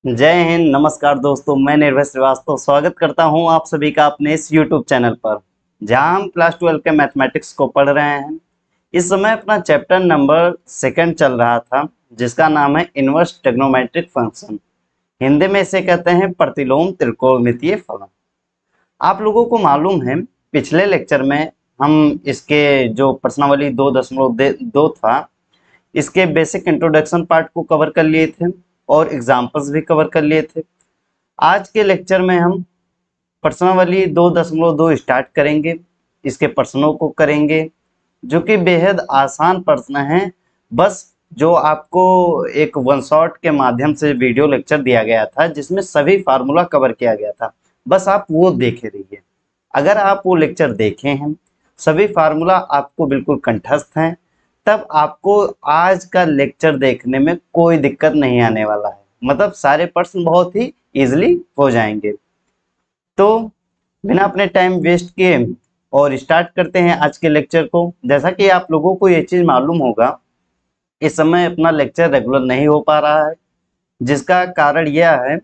जय हिंद। नमस्कार दोस्तों, मैं निर्भय श्रीवास्तव स्वागत करता हूं आप सभी का अपने इस YouTube चैनल पर, जहां हम क्लास 12 के मैथमेटिक्स को पढ़ रहे हैं। इस समय अपना चैप्टर नंबर 2 चल रहा था, जिसका नाम है इनवर्स ट्रिग्नोमेट्रिक फंक्शन। हिंदी में इसे कहते हैं प्रतिलोम त्रिकोणमितीय फलन। आप लोगों को मालूम है, पिछले लेक्चर में हम इसके जो प्रश्नावली 2.2 था, इसके बेसिक इंट्रोडक्शन पार्ट को कवर कर लिए थे और एग्जाम्पल्स भी कवर कर लिए थे। आज के लेक्चर में हम प्रश्नावली 2.2 स्टार्ट करेंगे, इसके प्रश्नों को करेंगे, जो कि बेहद आसान प्रश्न हैं। बस जो आपको एक वन शॉट के माध्यम से वीडियो लेक्चर दिया गया था, जिसमें सभी फार्मूला कवर किया गया था, बस आप वो देखे रहिए। अगर आप वो लेक्चर देखे हैं, सभी फार्मूला आपको बिल्कुल कंठस्थ हैं, तब आपको आज का लेक्चर देखने में कोई दिक्कत नहीं आने वाला है। मतलब सारे प्रश्न बहुत ही इजीली हो जाएंगे। तो बिना अपने टाइम वेस्ट किए और स्टार्ट करते हैं आज के लेक्चर को। जैसा कि आप लोगों को ये चीज़ मालूम होगा, इस समय अपना लेक्चर रेगुलर नहीं हो पा रहा है, जिसका कारण यह है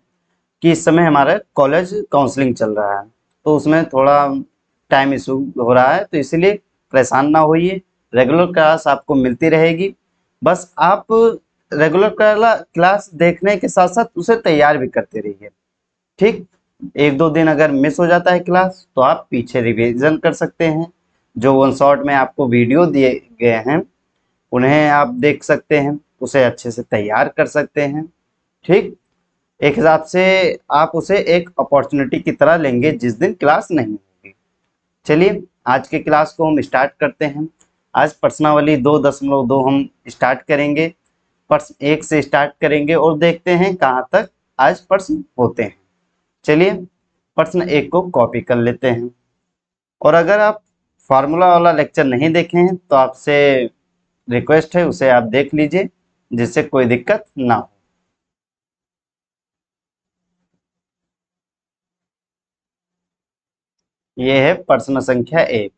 कि इस समय हमारा कॉलेज काउंसलिंग चल रहा है, तो उसमें थोड़ा टाइम इशू हो रहा है। तो इसलिए परेशान ना होइए, रेगुलर क्लास आपको मिलती रहेगी। बस आप रेगुलर क्लास देखने के साथ साथ उसे तैयार भी करते रहिए। ठीक, 1-2 दिन अगर मिस हो जाता है क्लास, तो आप पीछे रिवीजन कर सकते हैं। जो वन शॉट में आपको वीडियो दिए गए हैं, उन्हें आप देख सकते हैं, उसे अच्छे से तैयार कर सकते हैं। ठीक, एक हिसाब से आप उसे एक अपॉर्चुनिटी की तरह लेंगे जिस दिन क्लास नहीं होगी। चलिए आज के क्लास को हम स्टार्ट करते हैं। आज प्रश्नावली 2.2 हम स्टार्ट करेंगे। प्रश्न 1 से स्टार्ट करेंगे और देखते हैं कहाँ तक आज प्रश्न होते हैं। चलिए प्रश्न 1 को कॉपी कर लेते हैं। और अगर आप फार्मूला वाला लेक्चर नहीं देखे हैं, तो आपसे रिक्वेस्ट है उसे आप देख लीजिए, जिससे कोई दिक्कत ना हो। ये है प्रश्न संख्या 1।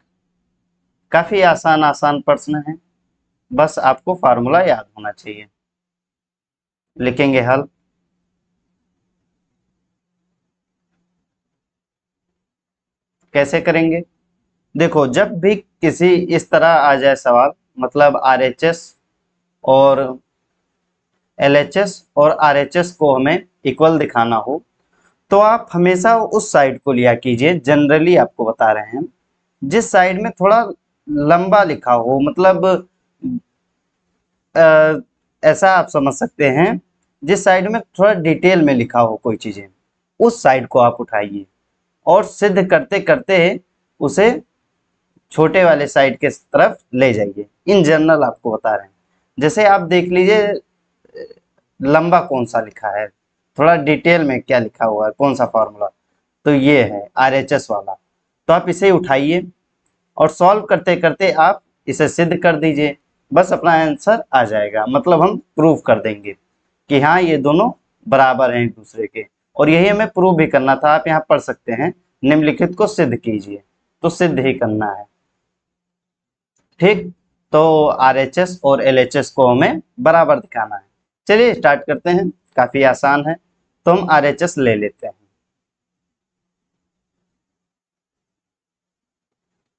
काफी आसान प्रश्न है, बस आपको फार्मूला याद होना चाहिए। लिखेंगे हल। कैसे करेंगे? देखो, जब भी किसी इस तरह आ जाए सवाल, मतलब RHS और LHS और RHS को हमें इक्वल दिखाना हो, तो आप हमेशा उस साइड को लिया कीजिए। जनरली आपको बता रहे हैं, जिस साइड में थोड़ा लंबा लिखा हो, मतलब ऐसा आप समझ सकते हैं, जिस साइड में थोड़ा डिटेल में लिखा हो कोई चीजें, उस साइड को आप उठाइए और सिद्ध करते करते उसे छोटे वाले साइड के तरफ ले जाइए। इन जनरल आपको बता रहे हैं। जैसे आप देख लीजिए लंबा कौन सा लिखा है, थोड़ा डिटेल में क्या लिखा हुआ है, कौन सा फॉर्मूला, तो ये है RHS वाला। तो आप इसे उठाइए और सॉल्व करते करते आप इसे सिद्ध कर दीजिए। बस अपना आंसर आ जाएगा। मतलब हम प्रूव कर देंगे कि हाँ, ये दोनों बराबर हैं एक दूसरे के। और यही हमें प्रूव भी करना था। आप यहाँ पढ़ सकते हैं, निम्नलिखित को सिद्ध कीजिए, तो सिद्ध ही करना है। ठीक, तो RHS और LHS को हमें बराबर दिखाना है। चलिए स्टार्ट करते हैं, काफी आसान है। तो हम RHS ले लेते हैं।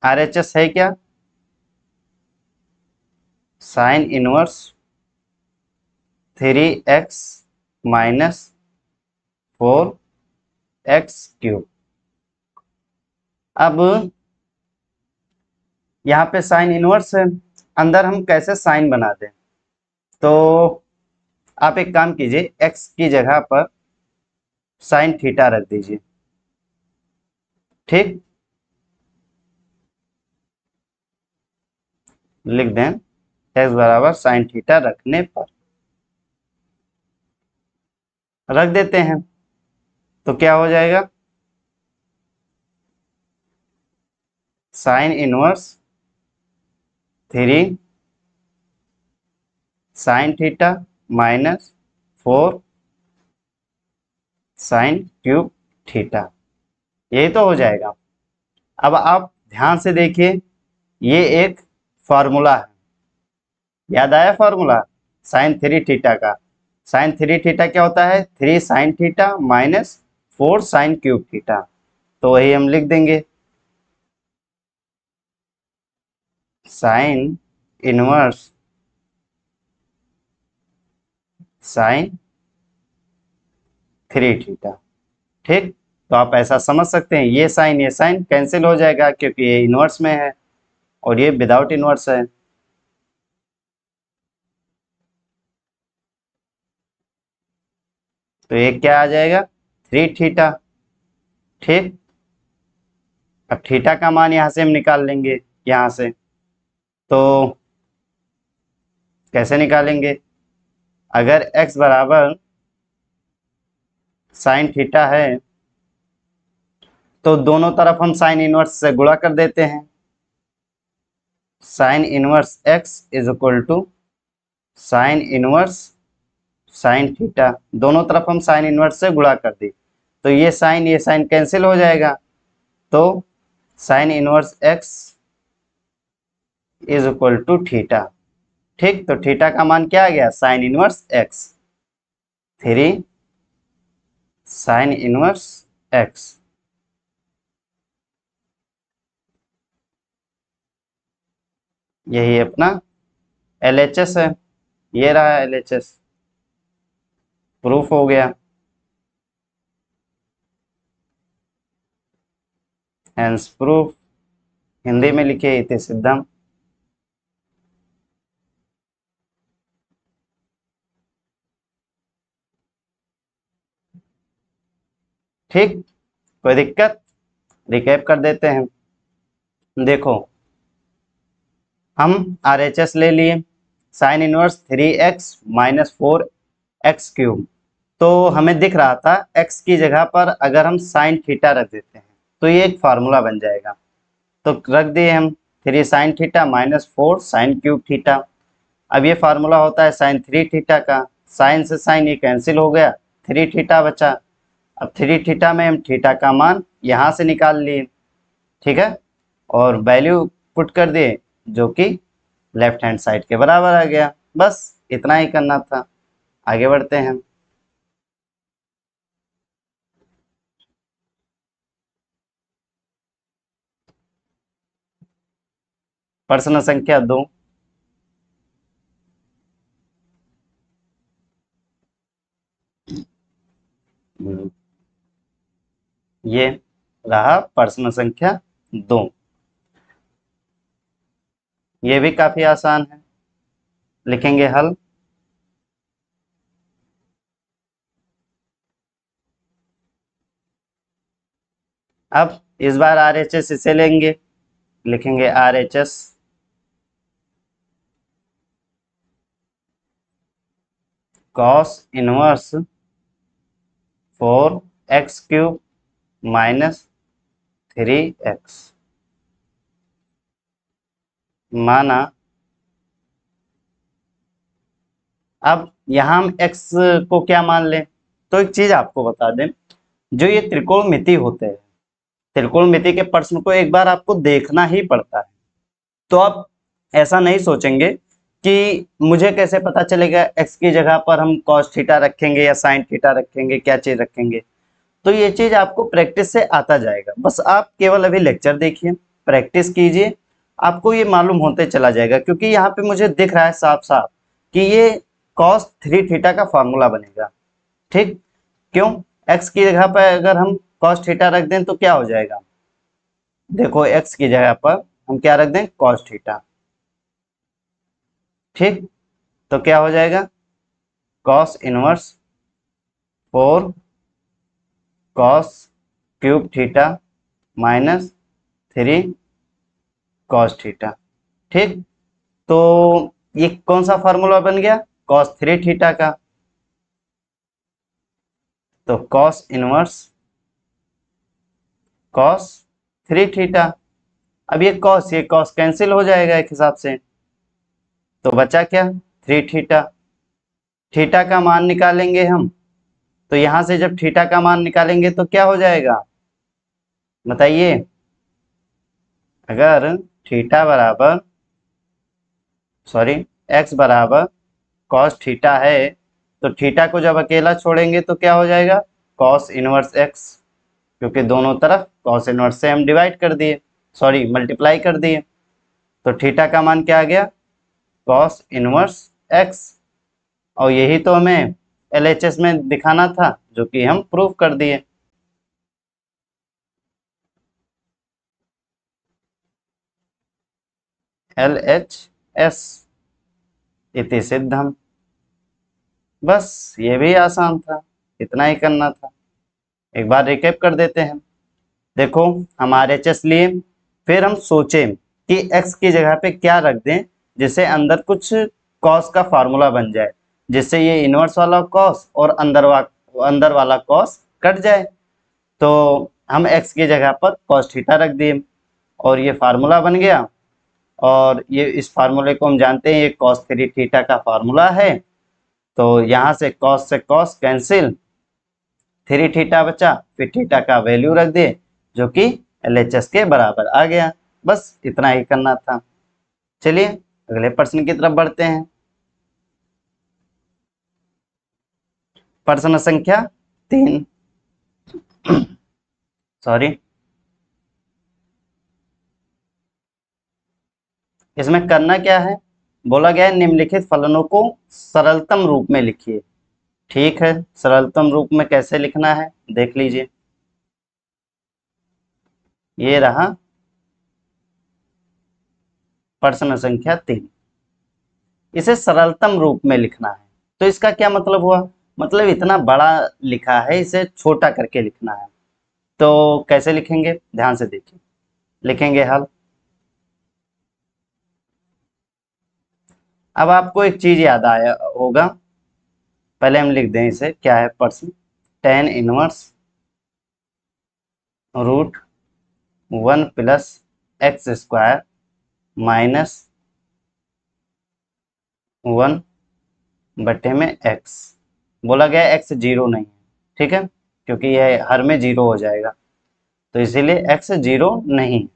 RHS है क्या? Sine inverse 3x minus 4x³। अब यहाँ पे साइन इनवर्स है, अंदर हम कैसे साइन बना दें? तो आप एक काम कीजिए, x की जगह पर साइन थीटा रख दीजिए। ठीक, लिख दें x बराबर साइन थीटा रखने पर रख देते हैं, तो क्या हो जाएगा? Sine inverse 3 sine theta minus 4 sin³ theta, यही तो हो जाएगा। अब आप ध्यान से देखिए, ये एक फॉर्मूला है, याद आया फॉर्मूला साइन 3 थीटा का। साइन थ्री थीटा क्या होता है, 3 sine theta minus 4 sine cube theta. तो वही हम लिख देंगे, sign inverse sine three theta. ठीक, तो आप ऐसा समझ सकते हैं, ये साइन कैंसिल हो जाएगा क्योंकि ये इनवर्स में है और ये विदाउट इनवर्स है। तो ये क्या आ जाएगा, थ्री थीटा। ठीक, अब थीटा का मान यहां से हम निकाल लेंगे, यहां से तो कैसे निकालेंगे, अगर x बराबर साइन थीटा है तो दोनों तरफ हम साइन इनवर्स से गुणा कर देते हैं। Sine inverse x is equal to sine inverse sine theta, दोनों तरफ हम साइन इनवर्स से गुणा कर दी तो ये साइन कैंसिल हो जाएगा। तो sine inverse x is equal to theta. ठीक, तो थीटा का मान क्या आ गया, sign inverse x, 3 sine inverse x। यही अपना LHS है, ये रहा LHS, प्रूफ हो गया। हेंस प्रूफ, हिंदी में लिखे इति सिद्धम। ठीक, कोई दिक्कत, रिकैप कर देते हैं। देखो हम RHS ले लिए, sine inverse 3x minus 4x cube, तो हमें दिख रहा था x की जगह पर अगर हम साइन थीटा रख देते हैं तो ये एक फार्मूला बन जाएगा। तो रख दिए हम 3 sine theta minus 4 sine cube theta. अब ये फार्मूला होता है साइन थ्री थीटा का, साइन से साइन ये कैंसिल हो गया, थ्री थीटा बचा। अब थ्री थीटा में हम थीटा का मान यहाँ से निकाल लिए, ठीक है, और वैल्यू पुट कर दिए जो कि लेफ्ट हैंड साइड के बराबर आ गया। बस इतना ही करना था, आगे बढ़ते हैं। प्रश्न संख्या 2, ये रहा प्रश्न संख्या 2। ये भी काफी आसान है, लिखेंगे हल। अब इस बार RHS इसे लेंगे, लिखेंगे RHS cos inverse 4x cube minus 3x, माना। अब यहाँ हम x को क्या मान लें, तो एक चीज आपको बता दें, जो ये त्रिकोणमिति होते हैं, त्रिकोणमिति के प्रश्न को एक बार आपको देखना ही पड़ता है। तो आप ऐसा नहीं सोचेंगे कि मुझे कैसे पता चलेगा x की जगह पर हम cos थीटा रखेंगे या sin थीटा रखेंगे, क्या चीज रखेंगे। तो ये चीज आपको प्रैक्टिस से आता जाएगा, बस आप केवल अभी लेक्चर देखिए, प्रैक्टिस कीजिए, आपको ये मालूम होते चला जाएगा। क्योंकि यहाँ पे मुझे दिख रहा है साफ साफ कि ये cos थ्री थीटा का फॉर्मूला बनेगा। ठीक, क्यों, x की जगह पर अगर हम cos थीटा रख दें तो क्या हो जाएगा, देखो x की जगह पर हम क्या रख दें, cos थीटा। ठीक, तो क्या हो जाएगा, cos inverse 4 cos cube theta minus 3 cos theta. ठीक, तो ये कौन सा फार्मूला बन गया, cos थ्री थीटा का। तो cos inverse cos three theta. अब ये cos कैंसिल हो जाएगा एक हिसाब से, तो बचा क्या, थ्री थीटा। थीटा का मान निकालेंगे हम, तो यहां से जब थीटा का मान निकालेंगे तो क्या हो जाएगा, बताइए। अगर थीटा बराबर एक्स बराबर cos थीटा है तो थीटा को जब अकेला छोड़ेंगे तो क्या हो जाएगा, कॉस इनवर्स एक्स, क्योंकि दोनों तरफ कॉस इनवर्स से हम डिवाइड कर दिए, सॉरी मल्टीप्लाई कर दिए। तो थीटा का मान क्या आ गया, कॉस इनवर्स एक्स। और यही तो हमें एलएचएस में दिखाना था, जो कि हम प्रूव कर दिए। LHS इति सिद्धम। बस ये भी आसान था, इतना ही करना था। एक बार रिकैप कर देते हैं। देखो हम RHS लिए, फिर हम सोचें कि x की जगह पे क्या रख दें जिससे अंदर कुछ cos का फार्मूला बन जाए, जिससे ये इनवर्स वाला cos और अंदर वाला cos कट जाए। तो हम x की जगह पर cos थीटा रख दिए और ये फार्मूला बन गया। और ये इस फार्मूले को हम जानते हैं, ये cos 3 थीटा का फार्मूला है। तो यहाँ से cos कैंसिल, 3 थीटा बचा, फिर थीटा का वैल्यू रख दिए जो कि LHS के बराबर आ गया। बस इतना ही करना था। चलिए अगले प्रश्न की तरफ बढ़ते हैं। प्रश्न संख्या 3 सॉरी, इसमें करना क्या है, बोला गया है निम्नलिखित फलनों को सरलतम रूप में लिखिए। ठीक है, सरलतम रूप में कैसे लिखना है देख लीजिए। ये रहा प्रश्न संख्या 3, इसे सरलतम रूप में लिखना है। तो इसका क्या मतलब हुआ, मतलब इतना बड़ा लिखा है, इसे छोटा करके लिखना है। तो कैसे लिखेंगे, ध्यान से देखिए। लिखेंगे हल। अब आपको एक चीज याद आया होगा, पहले हम लिख दें इसे, क्या है प्रश्न, tan inverse root 1 plus X square minus 1 बटे में x। बोला गया x जीरो नहीं है, ठीक है, क्योंकि यह हर में जीरो हो जाएगा, तो इसीलिए x जीरो नहीं।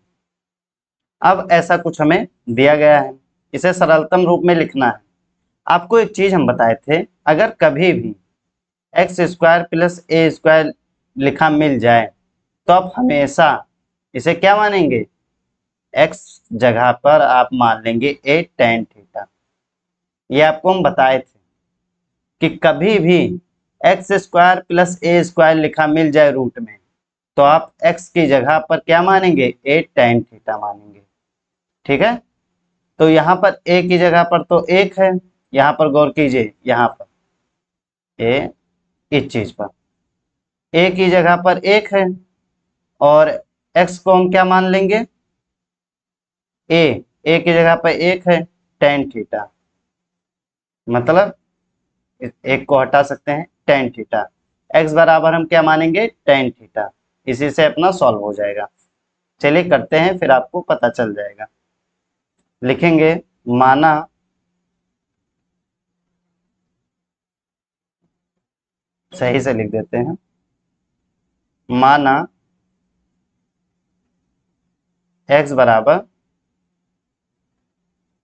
अब ऐसा कुछ हमें दिया गया है, इसे सरलतम रूप में लिखना है। आपको एक चीज हम बताए थे, अगर कभी भी एक्स स्क्वायर प्लस ए स्क्वायर लिखा मिल जाए तो आप हमेशा इसे क्या मानेंगे, x जगह पर आप मान लेंगे a tan थीटा। ये आपको हम बताए थे कि कभी भी एक्स स्क्वायर प्लस ए स्क्वायर लिखा मिल जाए रूट में, तो आप x की जगह पर क्या मानेंगे, a tan थीटा मानेंगे। ठीक है, तो यहाँ पर a की जगह पर तो 1 है, यहाँ पर गौर कीजिए, यहाँ पर a इस चीज पर a की जगह पर 1 है, और x को हम क्या मान लेंगे, a की जगह पर 1 है tan थीटा, मतलब एक को हटा सकते हैं tan थीटा, x बराबर हम क्या मानेंगे, tan थीटा। इसी से अपना सॉल्व हो जाएगा। चलिए करते हैं, फिर आपको पता चल जाएगा। लिखेंगे माना सही से लिख देते हैं, माना x बराबर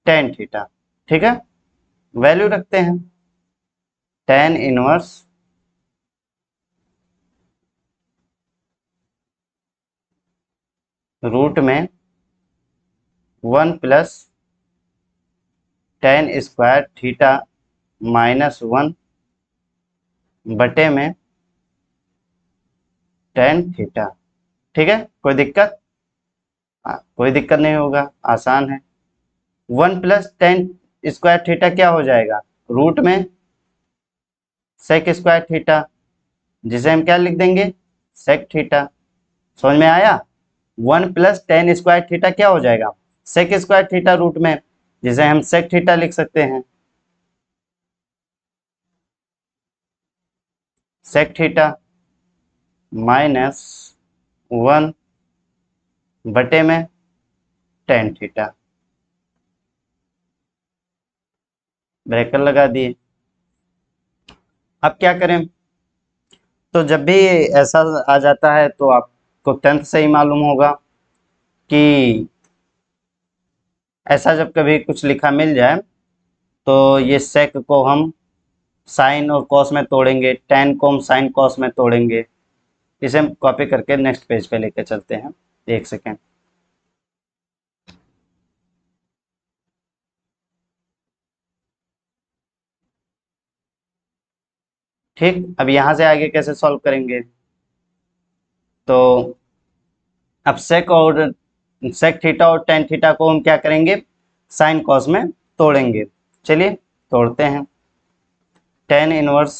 tan थीटा। ठीक है, वैल्यू रखते हैं, tan इनवर्स रूट में 1 plus tan square theta minus 1 बटे में tan थीटा। ठीक है, कोई दिक्कत, कोई दिक्कत नहीं होगा, आसान है। 1 प्लस tan स्क्वायर थीटा क्या हो जाएगा, रूट में sec स्क्वायर थीटा, जिसे हम क्या लिख देंगे, sec थीटा। समझ में आया, 1 प्लस tan स्क्वायर थीटा क्या हो जाएगा, sec स्क्वायर थीटा रूट में, जिसे हम sec थीटा लिख सकते हैं, sec थीटा माइनस 1 बटे में tan थीटा, ब्रैकेट लगा दिए। अब क्या करें, तो जब भी ऐसा आ जाता है तो आपको 10th से ही मालूम होगा कि ऐसा जब कभी कुछ लिखा मिल जाए तो ये सेक को हम साइन और कॉस में तोड़ेंगे, टेन को हम साइन कॉस में तोड़ेंगे। इसे हम कॉपी करके नेक्स्ट पेज पे लेके चलते हैं। एक सेकेंड। ठीक, अब यहाँ से आगे कैसे सॉल्व करेंगे? तो अब सेक थीटा और टेन थीटा को हम क्या करेंगे, साइन कॉस में तोड़ेंगे। चलिए तोड़ते हैं। टेन इनवर्स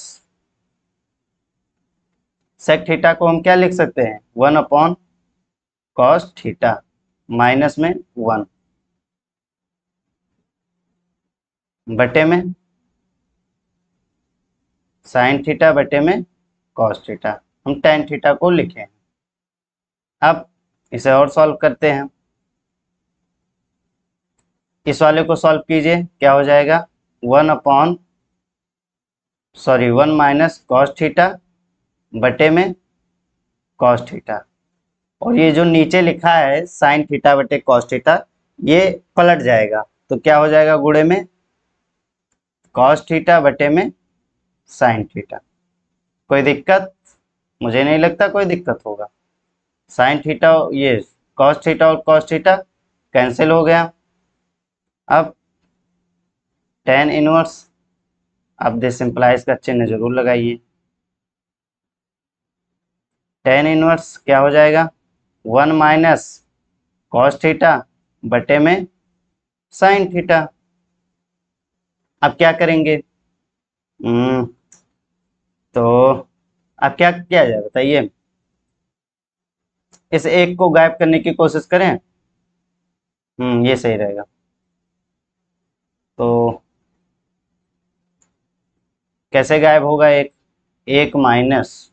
सेक थीटा को हम क्या लिख सकते हैं, 1 अपॉन कॉस थीटा माइनस में 1 बटे में साइन थीटा बटे में कॉस थीटा। हम टेन थीटा को लिखे हैं। अब इसे और सॉल्व करते हैं। इस वाले को सॉल्व कीजिए, क्या हो जाएगा, 1 माइनस कॉस थीटा बटे में कॉस थीटा। और ये जो नीचे लिखा है साइन थीटा बटे कॉस थीटा, ये पलट जाएगा। तो क्या हो जाएगा, गुणे में कॉस थीटा बटे में साइन थीटा। कोई दिक्कत? मुझे नहीं लगता कोई दिक्कत होगा। साइन थीटा, ये कॉस थीटा और कॉस थीटा कैंसिल हो गया। अब टेन इनवर्स, अब दिस सिंप्लाइज का चिन्ह जरूर लगाइए। टेन इनवर्स क्या हो जाएगा, 1 माइनस कॉस थीटा बटे में साइन थीटा। अब क्या करेंगे, तो अब क्या किया जाए बताइए। इस एक को गायब करने की कोशिश करें। ये सही रहेगा। तो कैसे गायब होगा एक, एक माइनस,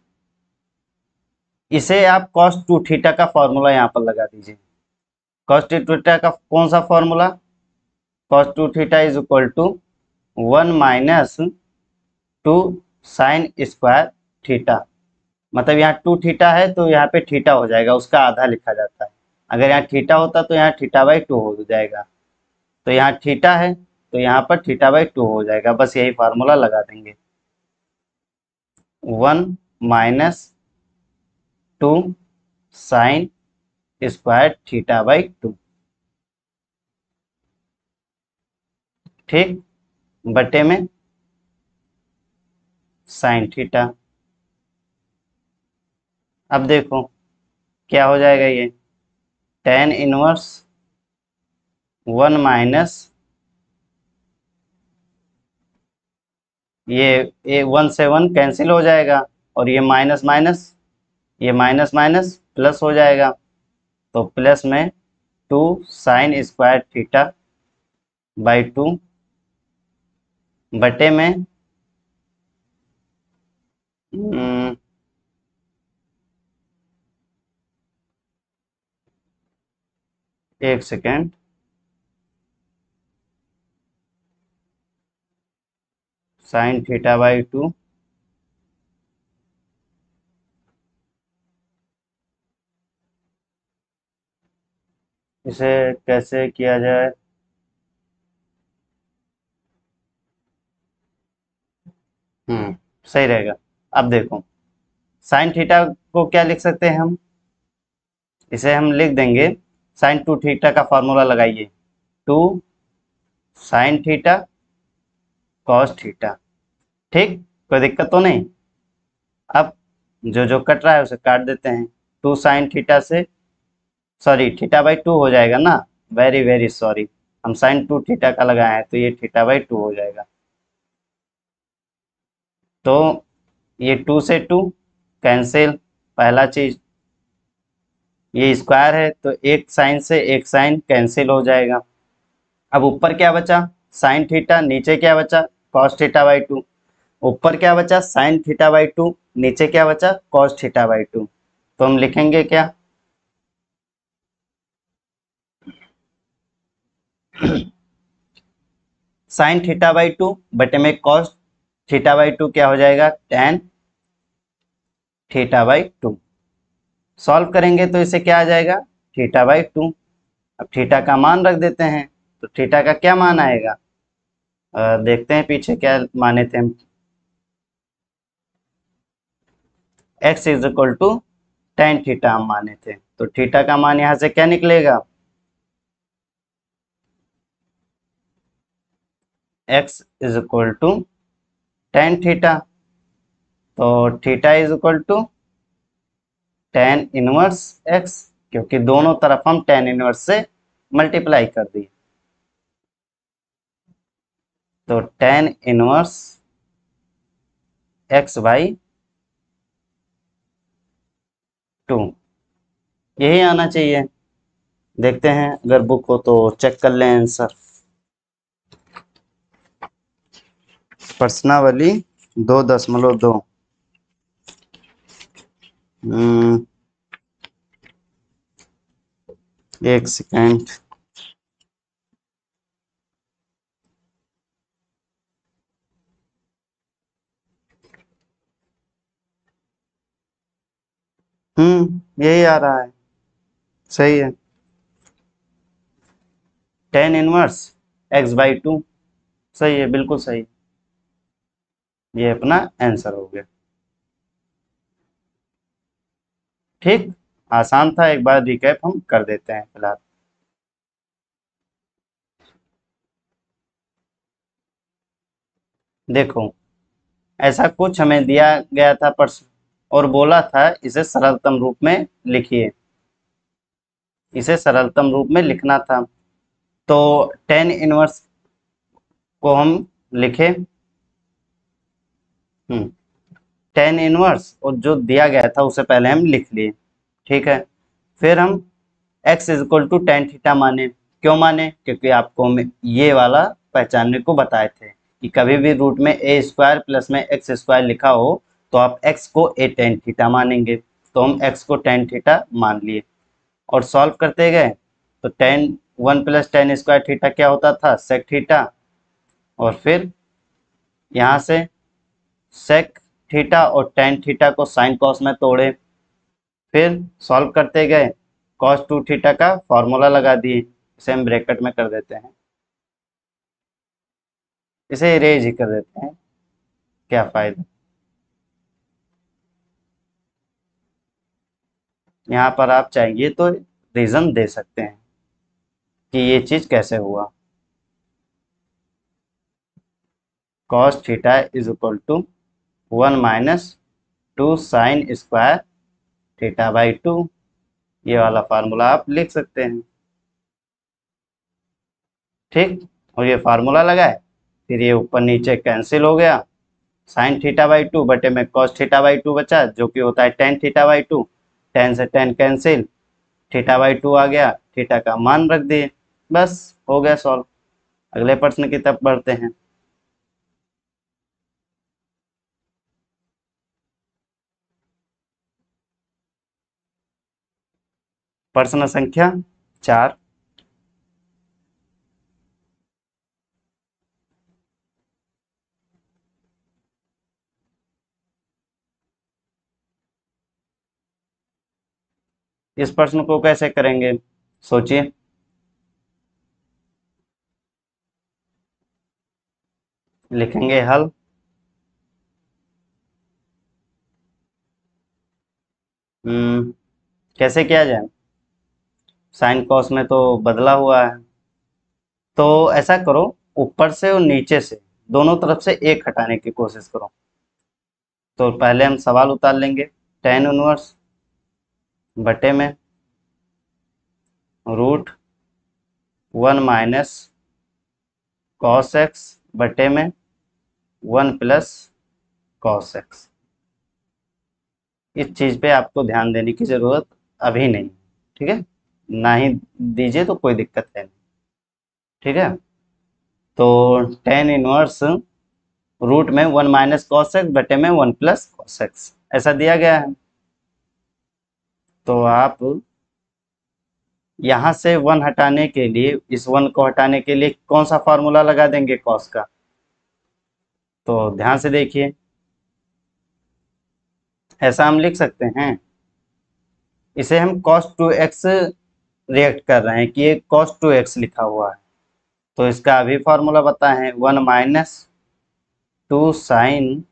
इसे आप cos 2 थीटा का फॉर्मूला यहाँ पर लगा दीजिए। cos 2 थीटा का कौन सा formula, cos 2 theta is equal to 1 minus 2 sine square theta. मतलब यहाँ 2 थीटा है तो यहाँ पे थीटा हो जाएगा, उसका आधा लिखा जाता है। अगर यहाँ थीटा होता तो यहाँ थीटा बाई 2 हो जाएगा। तो यहाँ थीटा है तो यहाँ पर थीटा बाई 2 हो जाएगा। बस यही फार्मूला लगा देंगे, 1 minus 2 sine square theta by 2। ठीक, बटे में साइन थीटा। अब देखो क्या हो जाएगा, ये टेन इनवर्स 1 माइनस ये 1 से 1 कैंसिल हो जाएगा, और ये माइनस माइनस, ये माइनस माइनस प्लस हो जाएगा। तो प्लस में 2 साइन स्क्वायर थीटा बाई 2 बटे में एक सेकेंड, साइन थीटा बाई 2 इसे कैसे किया जाए। सही रहेगा। अब देखो साइन थीटा को क्या लिख सकते हैं हम, इसे हम लिख देंगे, साइन 2 थीटा का फॉर्मूला लगाइए, 2 साइन थीटा कॉस थीटा। ठीक, कोई दिक्कत तो नहीं। अब जो जो कट रहा है उसे काट देते हैं। 2 साइन थीटा से, सॉरी थीटा बाई 2 हो जाएगा ना, वेरी वेरी सॉरी, हम साइन 2 थीटा का लगाए हैं तो ये थीटा बाई 2 हो जाएगा। तो ये 2 से 2 कैंसिल, पहला चीज। ये स्क्वायर है तो एक साइन से एक साइन कैंसिल हो जाएगा। अब ऊपर क्या बचा, साइन थीटा, नीचे क्या बचा, कॉस थीटा बाई 2। ऊपर क्या बचा, साइन थीटा बाई 2, नीचे क्या बचा, कॉस थीटा बाई 2। तो हम लिखेंगे क्या, साइन थीटा बाई 2 बटे में कॉस थीटा बाई 2 क्या हो जाएगा, टेन थीटा बाई 2। सॉल्व करेंगे तो इसे क्या आ जाएगा, थीटा बाई 2। अब थीटा का मान रख देते हैं, तो थीटा का क्या मान आएगा, देखते हैं पीछे क्या माने थे हम। x is equal to tan theta हम माने थे, तो थीटा का मान यहाँ से क्या निकलेगा, x is equal to tan theta, तो theta is equal to tan inverse x, क्योंकि दोनों तरफ हम टेन इनवर्स से मल्टीप्लाई कर दिए, तो ten inverse x by two, यही आना चाहिए। देखते हैं अगर बुक हो तो चेक कर लें आंसर। प्रश्नावली 2.2, एक सेकेंड, यही आ रहा है, सही है, ten inverse x by two, सही है, बिल्कुल सही, ये अपना आंसर हो गया। ठीक, आसान था, एक बार रिकैप हम कर देते हैं फिलहाल। देखो, ऐसा कुछ हमें दिया गया था प्रश्न और बोला था इसे सरलतम रूप में लिखिए, इसे सरलतम रूप में लिखना था, तो टेन इनवर्स को हम लिखे, टेन इनवर्स और जो दिया गया था उसे पहले हम लिख लिए, ठीक है। फिर हम x is equal to tan theta माने, क्यों माने, क्योंकि आपको हम ये वाला पहचानने को बताए थे कि कभी भी रूट में ए स्क्वायर प्लस में एक्स स्क्वायर लिखा हो तो आप x को ए टेन थीटा मानेंगे, तो हम x को टेन थीटा मान लिए और सॉल्व करते गए, तो ten one plus ten square theta क्या होता था, सेक थीटा, और फिर यहाँ से सेक थीटा और टेन थीटा को साइन कॉस में तोड़े, फिर सॉल्व करते गए, कॉस टू थीटा का फॉर्मूला लगा दिए, इसे हम ब्रैकेट में कर देते हैं, इसे इरेज ही कर देते हैं, क्या फायदा। यहाँ पर आप चाहिए तो रीजन दे सकते हैं कि ये चीज कैसे हुआ। Cos theta is equal to one minus two sine square theta by two, ये वाला फार्मूला आप लिख सकते हैं, ठीक। और ये फार्मूला लगाए, फिर ये ऊपर नीचे कैंसिल हो गया, साइन थीटा बाई टू बटे में कॉस थीटा बाई टू बचा, जो कि होता है tan theta by two, tan से tan cancel, theta by two आ गया, थीटा का मान रख दिए, बस हो गया सॉल्व। अगले प्रश्न की तरफ बढ़ते हैं। प्रश्न संख्या 4, इस प्रश्न को कैसे करेंगे, सोचिए। लिखेंगे हल, कैसे किया जाए, साइन कॉस में तो बदला हुआ है, तो ऐसा करो, ऊपर से और नीचे से दोनों तरफ से एक हटाने की कोशिश करो, तो पहले हम सवाल उतार लेंगे, टेन इनवर्स बटे में root one minus cos X बटे में वन प्लस कॉस एक्स, इस चीज पे आपको ध्यान देने की जरूरत अभी नहीं, ठीक है, ना ही दीजिए तो कोई दिक्कत है नहीं, ठीक है। तो टेन इनवर्स रूट में वन माइनस कॉस एक्स बटे में वन प्लस कॉस एक्स ऐसा दिया गया है, तो आप यहाँ से वन हटाने के लिए, इस वन को हटाने के लिए कौन सा फार्मूला लगा देंगे कॉस का, तो ध्यान से देखिए, ऐसा हम लिख सकते हैं, इसे हम cos 2x रिएक्ट कर रहे हैं कि ये cos 2x लिखा हुआ है, तो इसका अभी फॉर्मूला बताएं, one minus two sine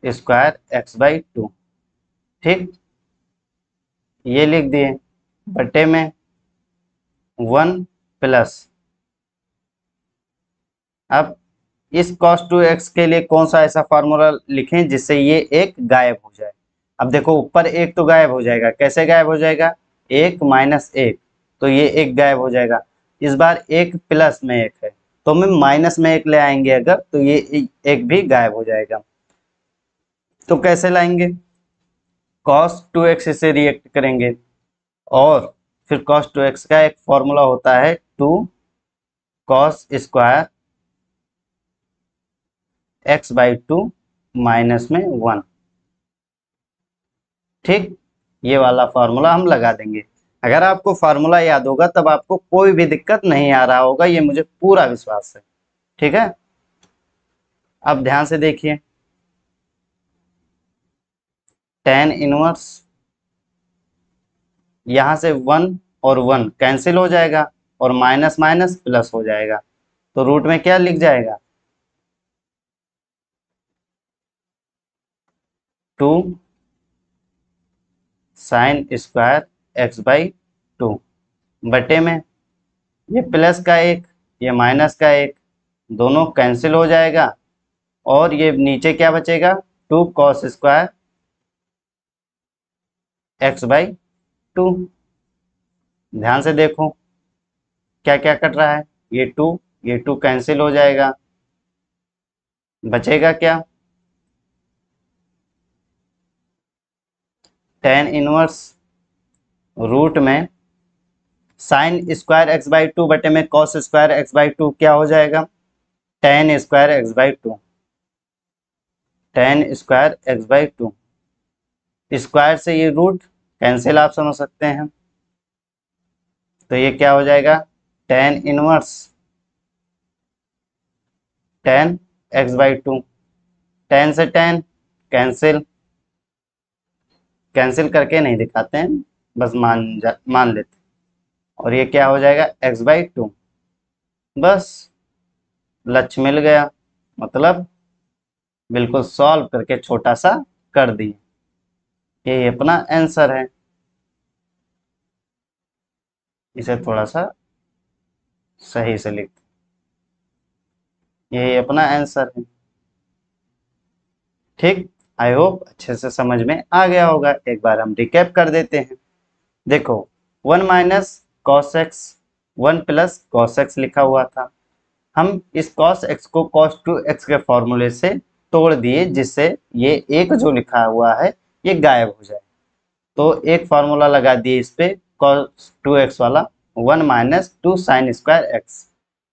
square x by two. ठीक, ये लिख दिए बटे में 1 प्लस, अब इस cos 2x के लिए कौन सा ऐसा फार्मूला लिखें जिससे ये एक गायब हो जाए। अब देखो ऊपर एक तो गायब हो जाएगा, कैसे गायब हो जाएगा, एक माइनस एक, तो ये एक गायब हो जाएगा। इस बार एक प्लस में एक है, तो हम माइनस में एक ले आएंगे अगर, तो ये एक भी गायब हो जाएगा। तो कैसे लाएंगे, cos 2x से रिएक्ट करेंगे, और फिर cos 2x का एक फॉर्मूला होता है 2 cos square x by two minus में 1। ठीक, ये वाला फार्मूला हम लगा देंगे। अगर आपको फार्मूला याद होगा तब आपको कोई भी दिक्कत नहीं आ रहा होगा, ये मुझे पूरा विश्वास है। ठीक है, अब ध्यान से देखिए, tan इनवर्स, यहां से 1 और 1 कैंसिल हो जाएगा और माइनस माइनस प्लस हो जाएगा, तो रूट में क्या लिख जाएगा, 2 sine square x by two बटे में ये प्लस का एक, ये माइनस का एक, दोनों कैंसिल हो जाएगा और ये नीचे क्या बचेगा, 2 cos square x by two. ध्यान से देखो क्या क्या कट रहा है, ये 2 कैंसिल हो जाएगा, बचेगा क्या, tan इनवर्स रूट में sine square x by two बटे में cos square x by two, क्या हो जाएगा, tan square x by two, tan square x by two. Square से ये रूट कैंसिल, आप समझ सकते हैं, तो ये क्या हो जाएगा, tan inverse tan x by two, tan से tan कैंसिल, कैंसिल करके नहीं दिखाते हैं, बस मान लेते, और ये क्या हो जाएगा, x बाई टू। बस लक्ष्य मिल गया, मतलब बिल्कुल सॉल्व करके छोटा सा कर दिए, ये अपना आंसर है। इसे थोड़ा सा सही से लिख, यही अपना आंसर है। ठीक, आई होप अच्छे से समझ में आ गया होगा। एक बार हम रिकैप कर देते हैं। देखो 1 minus cos x, 1 plus cos x लिखा हुआ था, हम इस cos x को cos 2x के फॉर्मूले से तोड़ दिए, जिससे ये एक जो लिखा हुआ है ये गायब हो जाए। तो एक फार्मूला लगा दिए इस पे cos 2x वाला, 1 माइनस 2 साइन स्क्वायर एक्स,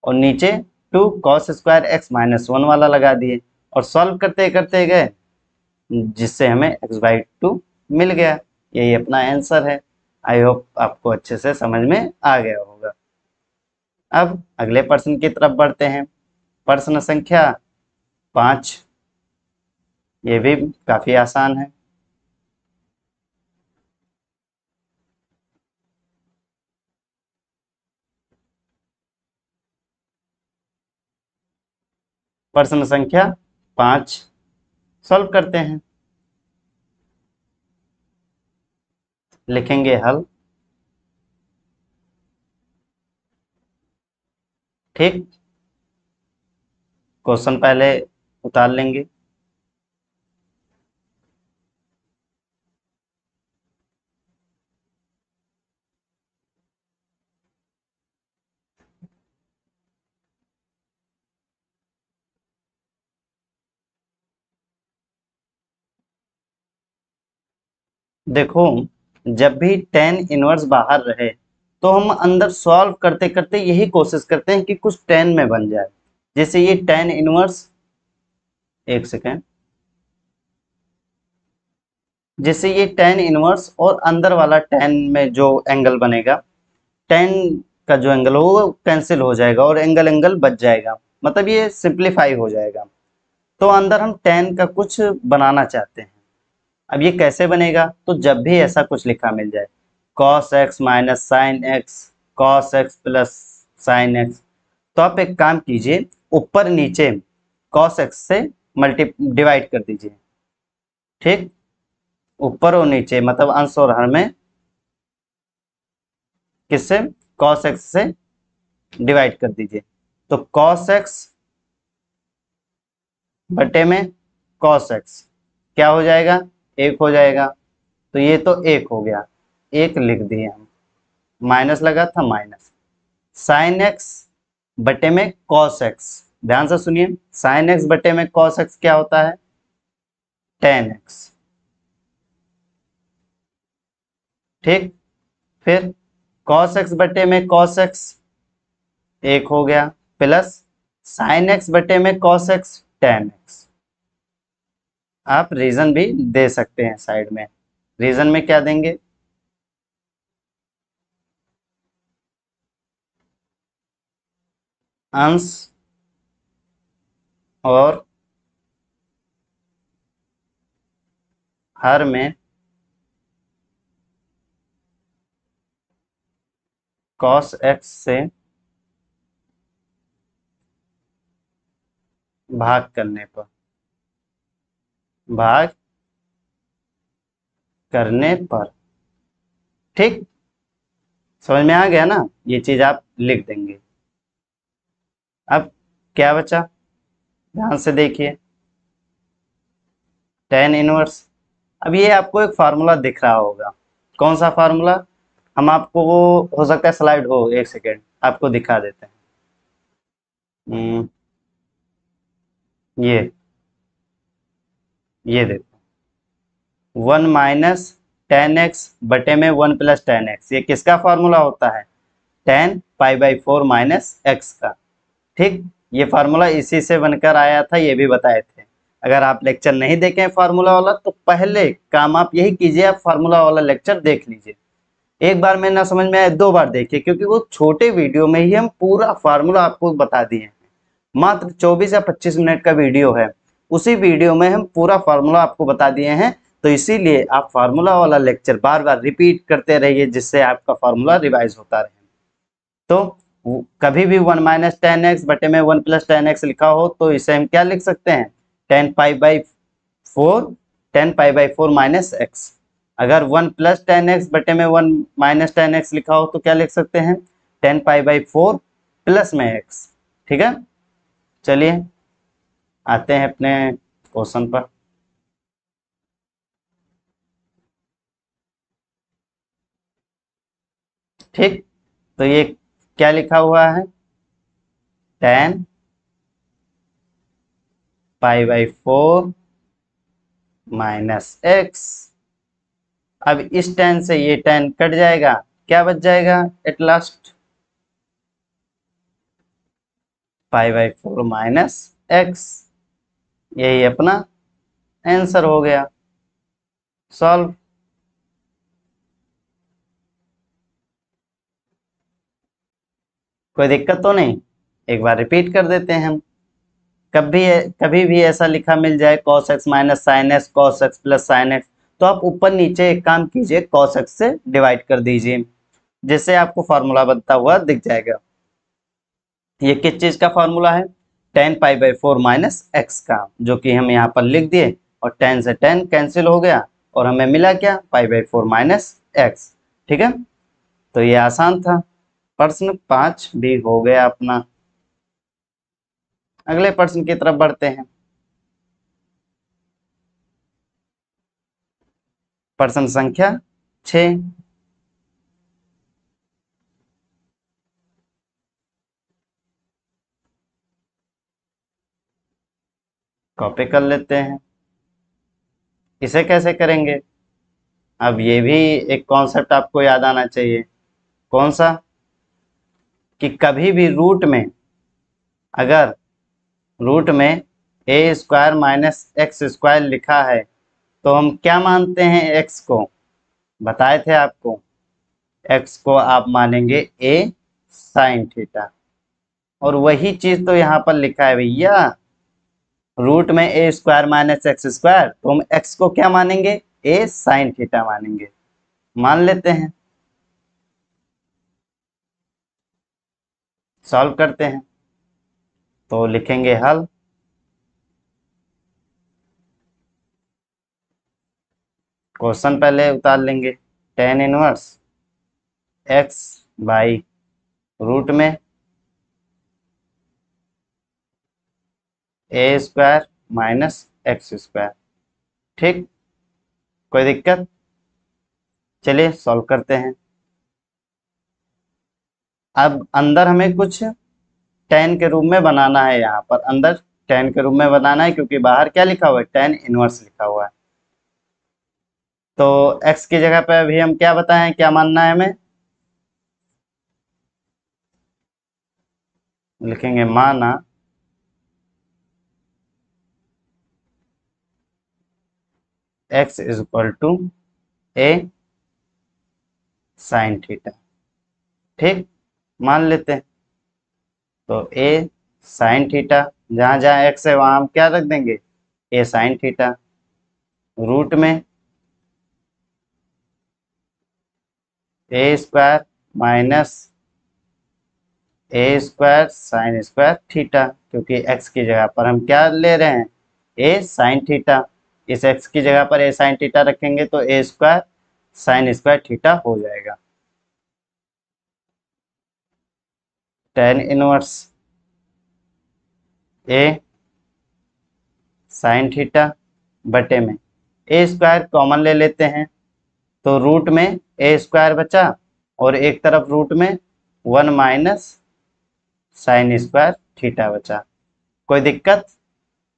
और नीचे 2 cos स्क्वायर एक्स माइनस 1 वाला लगा दिए, और सॉल्व करते करते गए जिससे हमें x बाई टू मिल गया। यही अपना आंसर है। आई होप आपको अच्छे से समझ में आ गया होगा। अब अगले प्रश्न की तरफ बढ़ते हैं। प्रश्न संख्या 5, ये भी काफी आसान है। प्रश्न संख्या 5 सॉल्व करते हैं। लिखेंगे हल। ठीक, क्वेश्चन पहले उतार लेंगे। देखो जब भी tan इनवर्स बाहर रहे तो हम अंदर सॉल्व करते करते यही कोशिश करते हैं कि कुछ tan में बन जाए। जैसे ये tan इनवर्स, एक सेकेंड, जैसे ये tan इनवर्स और अंदर वाला tan में जो एंगल बनेगा, tan का जो एंगल हो वो कैंसिल हो जाएगा और एंगल एंगल बच जाएगा, मतलब ये सिंप्लीफाई हो जाएगा। तो अंदर हम tan का कुछ बनाना चाहते हैं। अब ये कैसे बनेगा, तो जब भी ऐसा कुछ लिखा मिल जाए, cos x minus sine x, cos x plus sine x, तो आप एक काम कीजिए, ऊपर नीचे cos x से डिवाइड कर दीजिए, ठीक, ऊपर और नीचे मतलब अंश और हर में किससे, cos x से डिवाइड कर दीजिए। तो cos x बटे में cos x क्या हो जाएगा, एक हो जाएगा। तो ये तो एक हो गया, एक लिख दिए हम, माइनस लगा था माइनस। साइन एक्स बटे में cos x, ध्यान से सुनिए, साइन एक्स बटे में cos x क्या होता है, tan x। ठीक, फिर cos x बटे में cos x एक हो गया, प्लस साइन एक्स बटे में cos x tan x। आप रीजन भी दे सकते हैं साइड में, रीजन में क्या देंगे, अंश और हर में cos x से भाग करने पर, भाग करने पर। ठीक, समझ में आ गया ना, ये चीज आप लिख देंगे। अब क्या बचा, ध्यान से देखिए, tan इनवर्स। अब ये आपको एक फार्मूला दिख रहा होगा, कौन सा फार्मूला, हम आपको वो हो सकता है स्लाइड हो, एक सेकेंड आपको दिखा देते हैं। ये ये देखो, 1 - tan x बटे में 1 + tan x, ये किसका फार्मूला होता है, tan π/4 - x का। ठीक, ये फार्मूला इसी से बनकर आया था, ये भी बताए थे। अगर आप लेक्चर नहीं देखे फार्मूला वाला तो पहले काम आप यही कीजिए, आप फार्मूला वाला लेक्चर देख लीजिए। एक बार में ना समझ में आए दो बार देखिए, क्योंकि वो छोटे वीडियो में ही हम पूरा फार्मूला आपको बता दिए हैं। मात्र 24 या 25 मिनट का वीडियो है, उसी वीडियो में हम पूरा फार्मूला आपको बता दिए हैं। तो इसीलिए आप फार्मूला वाला लेक्चर बार बार रिपीट करते रहिए, जिससे आपका फार्मूला रिवाइज होता रहे। तो कभी भी 1 - tan x बटे में 1 + tan x लिखा हो तो इसे हम क्या लिख सकते हैं, tan π/4, tan π/4 - x। अगर 1 + tan x बटे में 1 - tan x लिखा हो तो क्या लिख सकते हैं, tan π/4 प्लस में x। ठीक है, चलिए आते हैं अपने क्वेश्चन पर। ठीक, तो ये क्या लिखा हुआ है, tan π/4 - x। अब इस tan से ये tan कट जाएगा, क्या बच जाएगा एट लास्ट, π/4 - x। यही अपना आंसर हो गया, सॉल्व। कोई दिक्कत तो नहीं, एक बार रिपीट कर देते हैं हम। कभी कभी भी ऐसा लिखा मिल जाए cos x - sin x, cos x + sin x, तो आप ऊपर नीचे एक काम कीजिए, cos x से डिवाइड कर दीजिए, जिससे आपको फार्मूला बनता हुआ दिख जाएगा। ये किस चीज का फार्मूला है, tan π/4 - x का, जो कि हम यहाँ पर लिख दिए, और tan से tan कैंसिल हो गया और हमें मिला क्या, π/4 - x। ठीक है, तो ये आसान था, प्रश्न 5 भी हो गया अपना। अगले प्रश्न की तरफ बढ़ते हैं। प्रश्न संख्या 6। कॉपी कर लेते हैं, इसे कैसे करेंगे। अब ये भी एक कॉन्सेप्ट आपको याद आना चाहिए, कौन सा, कि कभी भी रूट में, अगर रूट में a² - x² लिखा है तो हम क्या मानते हैं, x को, बताए थे आपको, x को आप मानेंगे a sin थीटा। और वही चीज तो यहाँ पर लिखा है भैया, रूट में a² - x², तो हम x को क्या मानेंगे, a sin थीटा मानेंगे, मान लेते हैं। सॉल्व करते हैं, तो लिखेंगे हल। क्वेश्चन पहले उतार लेंगे। Tan inverse x by root में A square minus X square. ठीक, कोई दिक्कत? चलिए सॉल्व करते हैं। अब अंदर हमें कुछ टेन के रूप में बनाना है, यहाँ पर अंदर टेन के रूप में बनाना है, क्योंकि बाहर क्या लिखा हुआ है, टेन इनवर्स लिखा हुआ है। तो x की जगह पे अभी हम क्या बताएं, क्या मानना है हमें? लिखेंगे माना x is equal to A sine theta. ठीक, मान लेते हैं। तो ए साइन थीटा, जहां जहां x है वहां हम क्या रख देंगे, ए साइन थीटा, रूट में A square minus A square sine square theta, क्योंकि x की जगह पर हम क्या ले रहे हैं, ए साइन थीटा। इस x की जगह पर ए साइन थीटा रखेंगे तो ए स्क्वायर साइन स्क्वायर थीटा हो जाएगा। टेन इनवर्स ए साइन थीटा बटे में ए स्क्वायर कॉमन ले लेते हैं, तो रूट में ए स्क्वायर बचा और एक तरफ रूट में 1 माइनस साइन स्क्वायर थीटा बचा। कोई दिक्कत?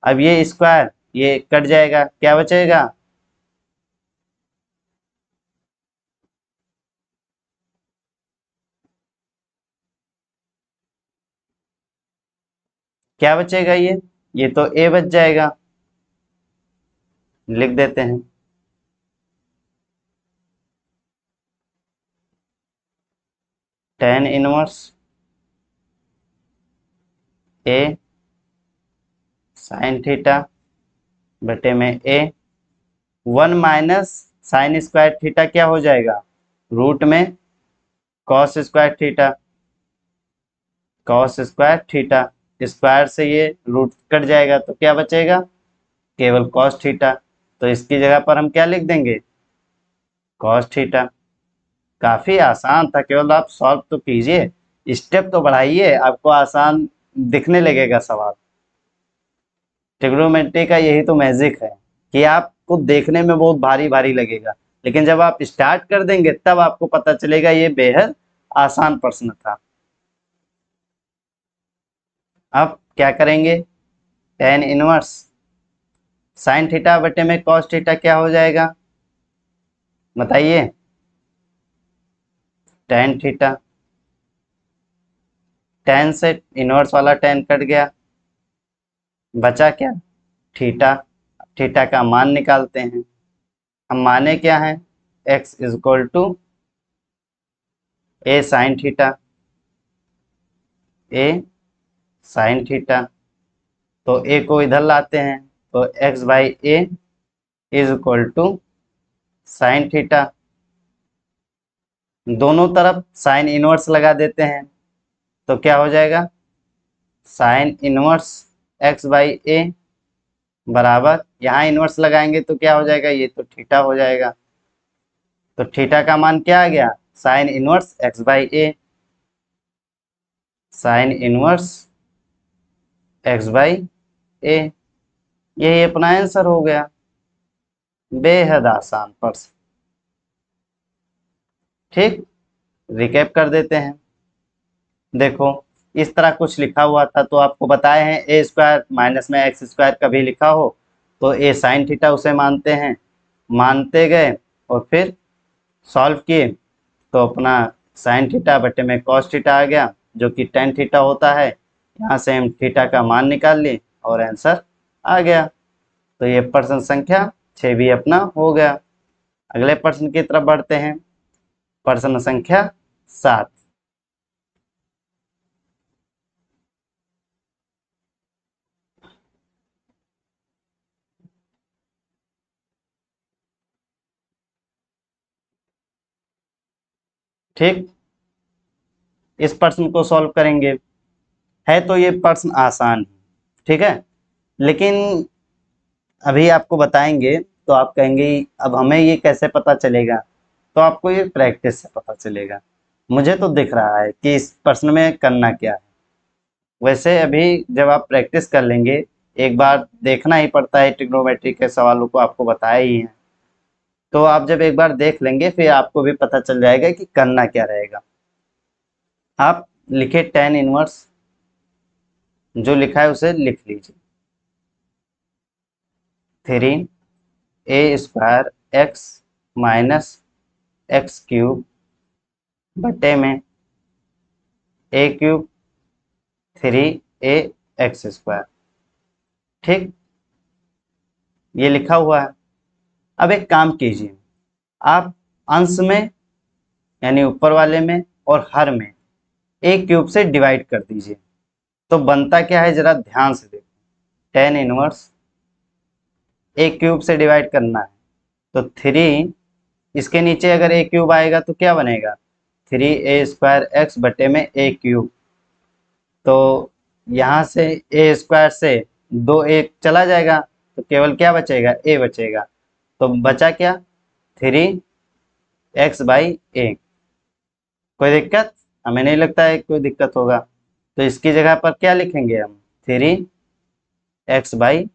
अब ये स्क्वायर ये कट जाएगा, क्या बचेगा, क्या बचेगा, ये तो ए बच जाएगा। लिख देते हैं टेन इनवर्स ए साइन थीटा बटे में ए 1 माइनस साइन स्क्वायर थीटा क्या हो जाएगा, रूट में cos square theta, cos square theta, square से ये रूट कट जाएगा तो क्या बचेगा, केवल कॉस थीटा। तो इसकी जगह पर हम क्या लिख देंगे, कॉस थीटा। काफी आसान था, केवल आप सॉल्व तो कीजिए, स्टेप तो बढ़ाइए, आपको आसान दिखने लगेगा सवाल। ट्रिग्नोमेट्री का यही तो मैजिक है कि आपको देखने में बहुत भारी भारी लगेगा, लेकिन जब आप स्टार्ट कर देंगे तब आपको पता चलेगा ये बेहद आसान प्रश्न था। अब क्या करेंगे, टेन इनवर्स साइन थीटा बटे में कॉस थीटा क्या हो जाएगा, बताइए। टेन थीटा, टेन से इनवर्स वाला टेन कट गया, बचा क्या, थीटा। थीटा का मान निकालते हैं। हम माने क्या है, x is equal to A sine theta, A sine theta. तो ए को इधर लाते हैं तो x by A is equal to sine theta. दोनों तरफ साइन इनवर्स लगा देते हैं तो क्या हो जाएगा, साइन इनवर्स x बाई ए बराबर, यहाँ इनवर्स लगाएंगे तो क्या हो जाएगा, ये तो थीटा हो जाएगा। तो थीटा का मान क्या आ गया, sign inverse x by a, sin inverse x by a, यही अपना आंसर हो गया। बेहद आसान प्रश्न। ठीक, रिकैप कर देते हैं। देखो इस तरह कुछ लिखा हुआ था तो आपको बताए हैं ए स्क्वायर माइनस में एक्स स्क्वायर कभी लिखा हो तो ए साइन थीटा उसे मानते हैं, मानते गए और फिर सॉल्व किए तो अपना साइन थीटा बटे में कॉस थीटा आ गया जो कि टेन थीटा होता है। यहाँ से हम थीटा का मान निकाल लिए और आंसर आ गया। तो ये प्रश्न संख्या 6 भी अपना हो गया। अगले प्रश्न की तरफ बढ़ते हैं, प्रश्न संख्या 7। ठीक, इस प्रश्न को सॉल्व करेंगे। है तो ये प्रश्न आसान, ठीक है, लेकिन अभी आपको बताएंगे तो आप कहेंगे अब हमें ये कैसे पता चलेगा, तो आपको ये प्रैक्टिस से पता चलेगा। मुझे तो दिख रहा है कि इस प्रश्न में करना क्या है। वैसे अभी जब आप प्रैक्टिस कर लेंगे, एक बार देखना ही पड़ता है, ट्रिग्नोमेट्री के सवालों को आपको बताया ही है, तो आप जब एक बार देख लेंगे फिर आपको भी पता चल जाएगा कि करना क्या रहेगा। आप लिखे tan इनवर्स, जो लिखा है उसे लिख लीजिए। 3a² x minus x cube बटे में a³ 3ax²। ठीक, ये लिखा हुआ है। अब एक काम कीजिए, आप अंश में यानी ऊपर वाले में और हर में a³ से डिवाइड कर दीजिए। तो बनता क्या है जरा ध्यान से देखो। tan इनवर्स a³ से डिवाइड करना है, तो 3, इसके नीचे अगर a³ आएगा तो क्या बनेगा 3a² बटे में a³। तो यहाँ से a² से 2 एक चला जाएगा, तो केवल क्या बचेगा a बचेगा। तो बचा क्या 3x/a। कोई दिक्कत? हमें नहीं लगता है कोई दिक्कत होगा। तो इसकी जगह पर क्या लिखेंगे हम 3x/a,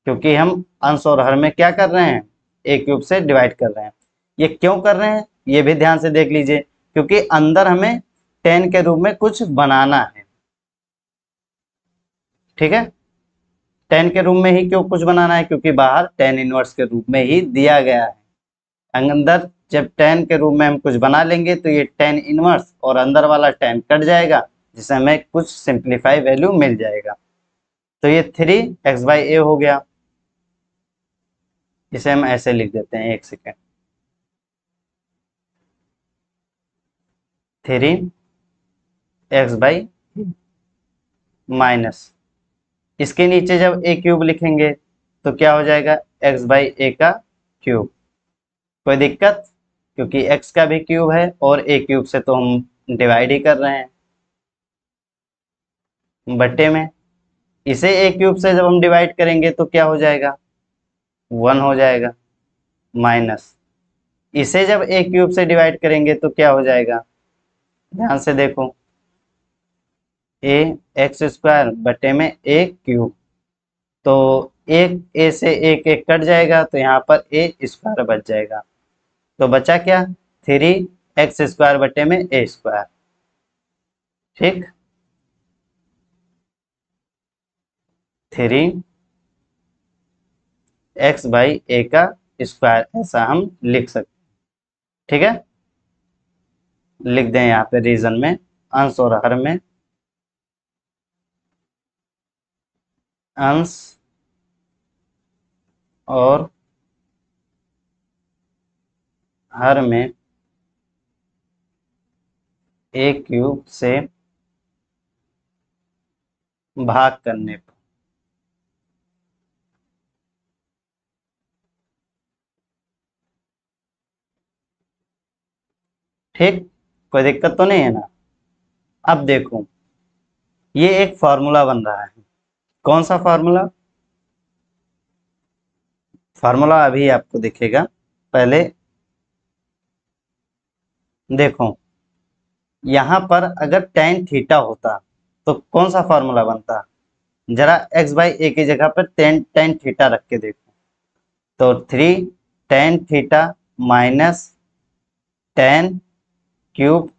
क्योंकि हम अंश और हर में क्या कर रहे हैं a³ से डिवाइड कर रहे हैं। ये क्यों कर रहे हैं ये भी ध्यान से देख लीजिए, क्योंकि अंदर हमें tan के रूप में कुछ बनाना है। ठीक है, tan के रूप में ही क्यों कुछ बनाना है, क्योंकि बाहर tan इनवर्स के रूप में ही दिया गया है। अंदर जब tan के रूप में हम कुछ बना लेंगे तो ये tan इनवर्स और अंदर वाला tan कट जाएगा, जिससे हमें कुछ सिंप्लीफाई वैल्यू मिल जाएगा। तो ये 3x/a हो गया। इसे हम ऐसे लिख देते हैं, एक सेकेंड। 3x/a माइनस, इसके नीचे जब a³ लिखेंगे तो क्या हो जाएगा x/a का क्यूब। कोई दिक्कत? क्योंकि x का भी क्यूब है और a³ से तो हम डिवाइड ही कर रहे हैं, बटे में इसे a³ से जब हम डिवाइड करेंगे तो क्या हो जाएगा 1 हो जाएगा, माइनस इसे जब a³ से डिवाइड करेंगे तो क्या हो जाएगा, ध्यान से देखो, ax² बटे में a³। तो एक a से एक एक कट जाएगा, तो यहाँ पर a² बच जाएगा। तो बचा क्या 3x² बटे में a²। ठीक, 3x/a का स्क्वायर ऐसा हम लिख सकते हैं। ठीक है, लिख दें यहाँ पे रीजन में अंश और हर में, अंश और हर में a³ से भाग करने पर। ठीक, कोई दिक्कत तो नहीं है ना? अब देखो, ये एक फॉर्मूला बन रहा है। कौन सा फॉर्मूला? फॉर्मूला अभी आपको दिखेगा, पहले देखो, यहां पर अगर tan थीटा होता तो कौन सा फॉर्मूला बनता, जरा x/a की जगह पर tan थीटा रख के देखो। तो 3 tan theta minus tan³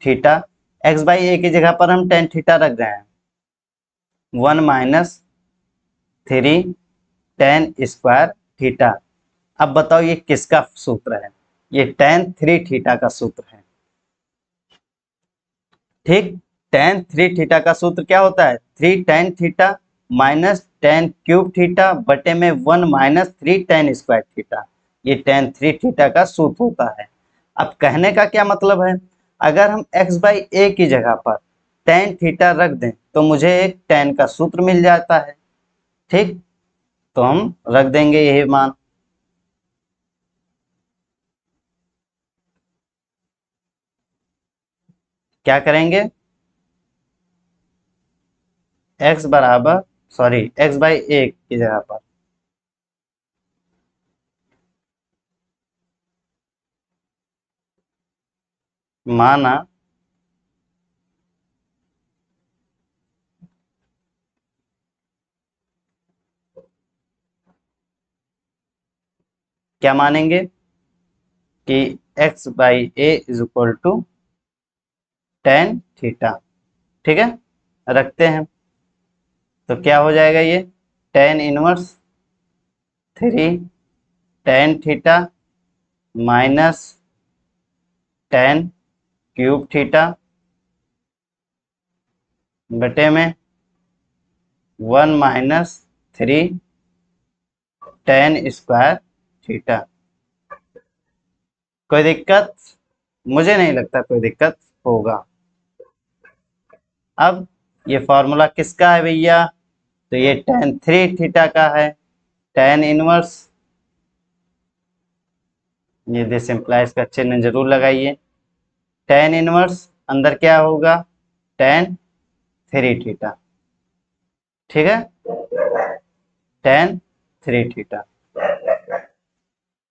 theta, x/a की जगह पर हम tan थीटा रख रहे हैं, 1 माइनस 3 tan² थीटा। अब बताओ ये किसका सूत्र है? ये tan3 थीटा का सूत्र है। ठीक, tan3 थीटा का सूत्र क्या होता है 3 tan theta minus tan³ theta बटे में 1 माइनस 3 tan² थीटा। ये tan3 थीटा का सूत्र होता है। अब कहने का क्या मतलब है, अगर हम x/a की जगह पर tan थीटा रख दें तो मुझे एक tan का सूत्र मिल जाता है। ठीक, तो हम रख देंगे यही मान। क्या करेंगे, x/a की जगह पर माना क्या मानेंगे कि X by A is equal to tan theta. ठीक है, रखते हैं तो क्या हो जाएगा ये tan inverse three tan theta minus tan cube theta बटे में one minus three tan square theta. कोई दिक्कत? मुझे नहीं लगता कोई दिक्कत होगा। अब ये फॉर्मूला किसका है भैया? तो ये टेन थ्री थीटा का है, टेन इनवर्स, ये दिस इम्प्लाइज का चिन्ह जरूर लगाइए। टेन इनवर्स अंदर क्या होगा टेन थ्री थीटा। ठीक है, टेन थ्री थीटा।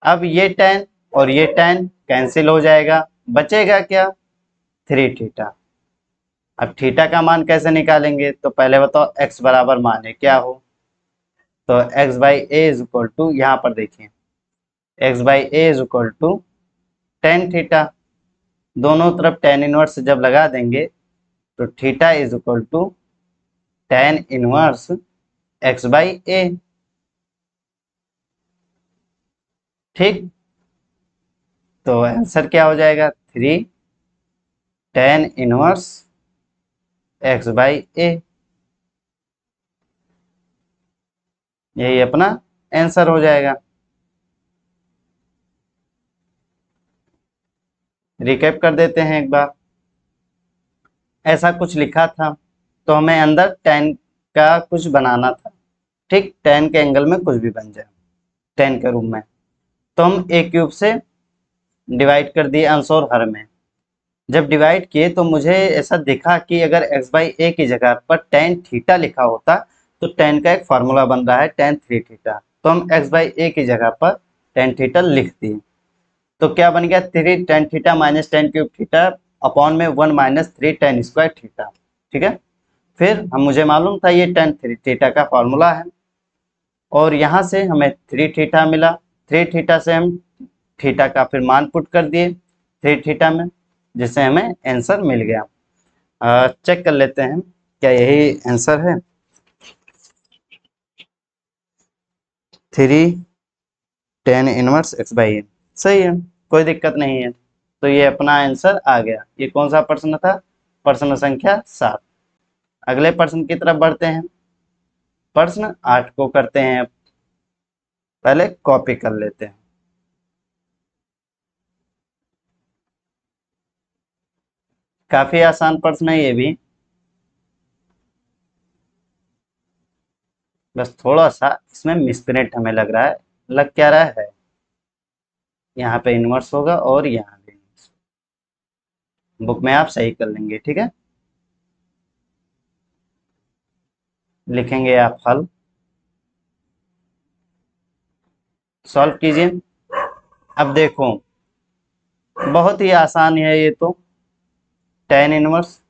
अब ये टेन और ये टेन कैंसिल हो जाएगा, बचेगा क्या थ्री थीटा। अब थीटा का मान कैसे निकालेंगे? तो पहले बताओ एक्स बराबर मान है क्या हो? तो x by A is equal to, यहाँ पर देखिए x by A is equal to tan theta. दोनों तरफ टेन इनवर्स जब लगा देंगे तो theta is equal to tan inverse x by a. ठीक, तो आंसर क्या हो जाएगा three tan inverse x by a. यही अपना आंसर हो जाएगा। रिकैप कर देते हैं एक बार। ऐसा कुछ लिखा था तो हमें अंदर टेन का कुछ बनाना था। ठीक, टेन के एंगल में कुछ भी बन जाए टेन के रूप में, तो हम ए क्यूब से डिवाइड कर दिए अंश और हर में। जब डिवाइड किए तो मुझे ऐसा दिखा कि अगर एक्स बाई ए की जगह पर टेन थीटा लिखा होता तो टेन का एक फार्मूला बन रहा है टेन थ्री थीटा, तो हम एक्स बाई ए की जगह पर टेन थीटा लिख दिए। तो क्या बन गया three tan theta minus tan cube theta upon में one minus three tan square theta. ठीक है, फिर हम मुझे मालूम था ये टेन थ्री थीटा का फॉर्मूला है और यहाँ से हमें थ्री थीटा मिला। थ्री थीटा से हम थीटा का फिर मान पुट कर दिए थ्री थीटा में, जिससे हमें आंसर मिल गया। चेक कर लेते हैं क्या यही आंसर है। Three tan inverse x by a सही है, कोई दिक्कत नहीं है। तो ये अपना आंसर आ गया। ये कौन सा प्रश्न था? प्रश्न संख्या 7। अगले प्रश्न की तरफ बढ़ते हैं। प्रश्न 8 को करते हैं, पहले कॉपी कर लेते हैं। काफी आसान प्रश्न है ये भी, बस थोड़ा सा इसमें मिसप्रिंट हमें लग रहा है। लग क्या रहा है, यहाँ पे इनवर्स होगा और यहाँ भी इनवर्स। बुक में आप सही कर लेंगे। ठीक है, लिखेंगे आप हल, सॉल्व कीजिए। अब देखो बहुत ही आसान है ये तो, tan inverse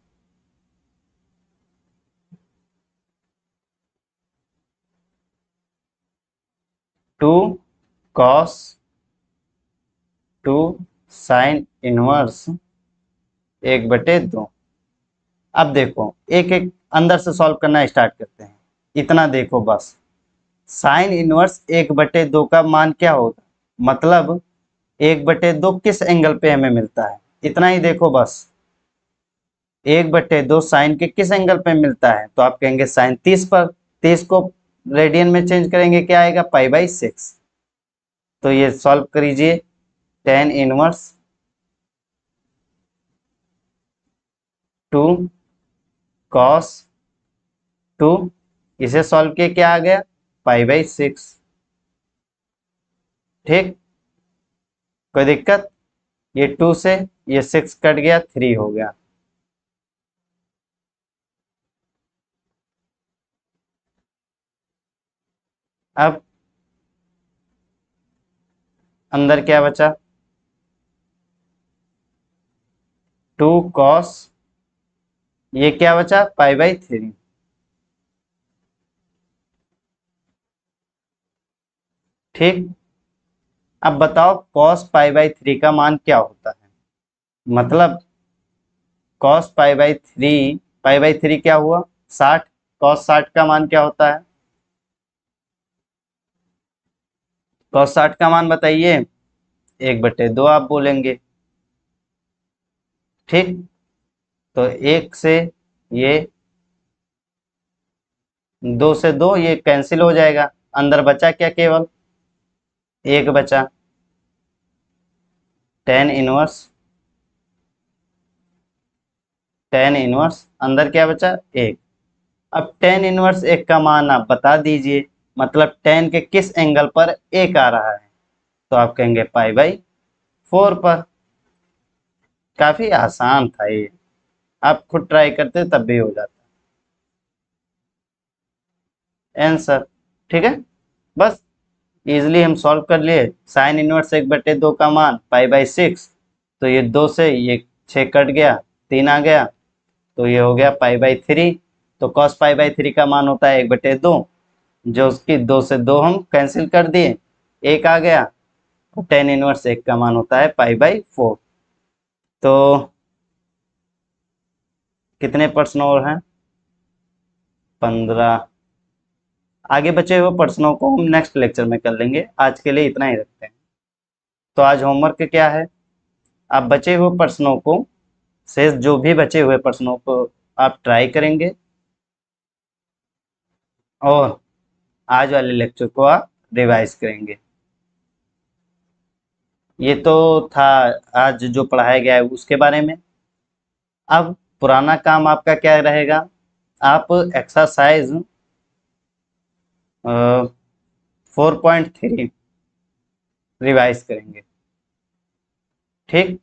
two cos two sine inverse एक बटे दो। अब देखो एक एक अंदर से सॉल्व करना स्टार्ट करते हैं। इतना देखो बस, साइन इनवर्स एक बटे दो का मान क्या होगा, मतलब एक बटे दो किस एंगल पे हमें मिलता है, इतना ही देखो बस। एक बटे दो साइन के किस एंगल पे मिलता है, तो आप कहेंगे साइन 30 पर। 30 को रेडियन में चेंज करेंगे क्या आएगा पाई बाई 6। तो ये सॉल्व करिए tan inverse two cos two, इसे सॉल्व किए क्या आ गया पाई बाई 6। ठीक, कोई दिक्कत? ये 2 से ये 6 कट गया, 3 हो गया। अब अंदर क्या बचा, 2 cos, ये क्या बचा, π/3। ठीक, अब बताओ cos π/3 का मान क्या होता है। मतलब cos π/3, π/3 क्या हुआ, 60। cos 60 का मान क्या होता है, cos 60 का मान बताइए, 1/2 आप बोलेंगे। ठीक, तो 1 से ये, 2 से 2 ये कैंसिल हो जाएगा, अंदर बचा क्या, केवल 1 बचा, tan 1 अंदर क्या बचा, 1। अब tan 1 का मान आप बता दीजिए, मतलब tan के किस एंगल पर 1 आ रहा है, तो आप कहेंगे π/4 पर। काफी आसान था ये, आप खुद ट्राई करते तब भी हो जाता आंसर। ठीक है, बस इजिली हम सॉल्व कर लिए। sin 1 1/2 का मान π/6, तो ये 2 से ये 6 कट गया, 3 आ गया, तो ये हो गया π/3। तो cos π/3 का मान होता है 1/2, जो उसकी 2 से 2 हम कैंसिल कर दिए, 1 आ गया, और tan 1 का मान होता है π/4। तो कितने प्रश्न और हैं, 15। आगे बचे हुए प्रश्नों को हम नेक्स्ट लेक्चर में कर लेंगे, आज के लिए इतना ही रखते हैं। तो आज होमवर्क क्या है, आप बचे हुए प्रश्नों को, शेष जो भी बचे हुए प्रश्नों को आप ट्राई करेंगे, और आज वाले लेक्चर को आप रिवाइज करेंगे। ये तो था आज जो पढ़ाया गया है उसके बारे में। अब पुराना काम आपका क्या रहेगा, आप एक्सरसाइज 4.3 रिवाइज करेंगे। ठीक,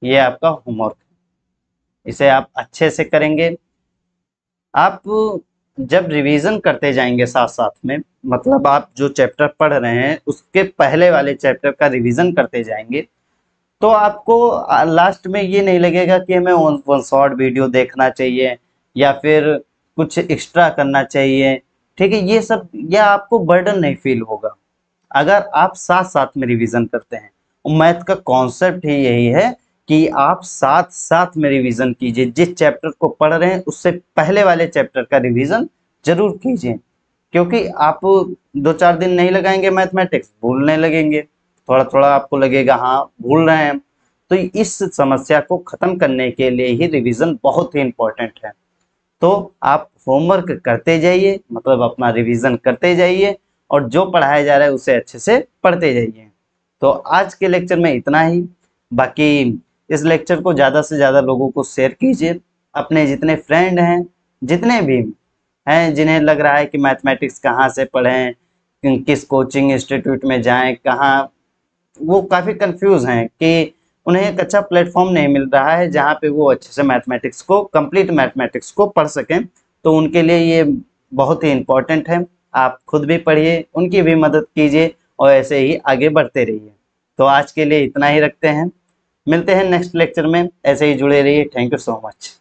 ये आपका होमवर्क है, इसे आप अच्छे से करेंगे। आप जब रिवीजन करते जाएंगे साथ साथ में, मतलब आप जो चैप्टर पढ़ रहे हैं उसके पहले वाले चैप्टर का रिवीजन करते जाएंगे, तो आपको लास्ट में ये नहीं लगेगा कि हमें वन शॉर्ट वीडियो देखना चाहिए या फिर कुछ एक्स्ट्रा करना चाहिए। ठीक है, ये सब, यह आपको बर्डन नहीं फील होगा अगर आप साथ साथ में रिवीजन करते हैं। मैथ का कॉन्सेप्ट ही यही है कि आप साथ साथ में रिवीजन कीजिए, जिस चैप्टर को पढ़ रहे हैं उससे पहले वाले चैप्टर का रिवीजन जरूर कीजिए, क्योंकि आप 2-4 दिन नहीं लगाएंगे मैथमेटिक्स, भूलने लगेंगे, थोड़ा थोड़ा आपको लगेगा हाँ भूल रहे हैं। तो इस समस्या को खत्म करने के लिए ही रिवीजन बहुत ही इंपॉर्टेंट है। तो आप होमवर्क करते जाइए, मतलब अपना रिवीजन करते जाइए, और जो पढ़ाया जा रहा है उसे अच्छे से पढ़ते जाइए। तो आज के लेक्चर में इतना ही। बाकी इस लेक्चर को ज़्यादा से ज़्यादा लोगों को शेयर कीजिए, अपने जितने फ्रेंड हैं, जितने भी हैं जिन्हें लग रहा है कि मैथमेटिक्स कहाँ से पढ़ें, किस कोचिंग इंस्टीट्यूट में जाएं, कहाँ, वो काफ़ी कंफ्यूज हैं कि उन्हें एक अच्छा प्लेटफॉर्म नहीं मिल रहा है जहाँ पे वो अच्छे से मैथमेटिक्स को, कंप्लीट मैथमेटिक्स को पढ़ सकें। तो उनके लिए ये बहुत ही इम्पोर्टेंट है। आप खुद भी पढ़िए, उनकी भी मदद कीजिए, और ऐसे ही आगे बढ़ते रहिए। तो आज के लिए इतना ही रखते हैं, मिलते हैं नेक्स्ट लेक्चर में, ऐसे ही जुड़े रहिए। Thank you so much.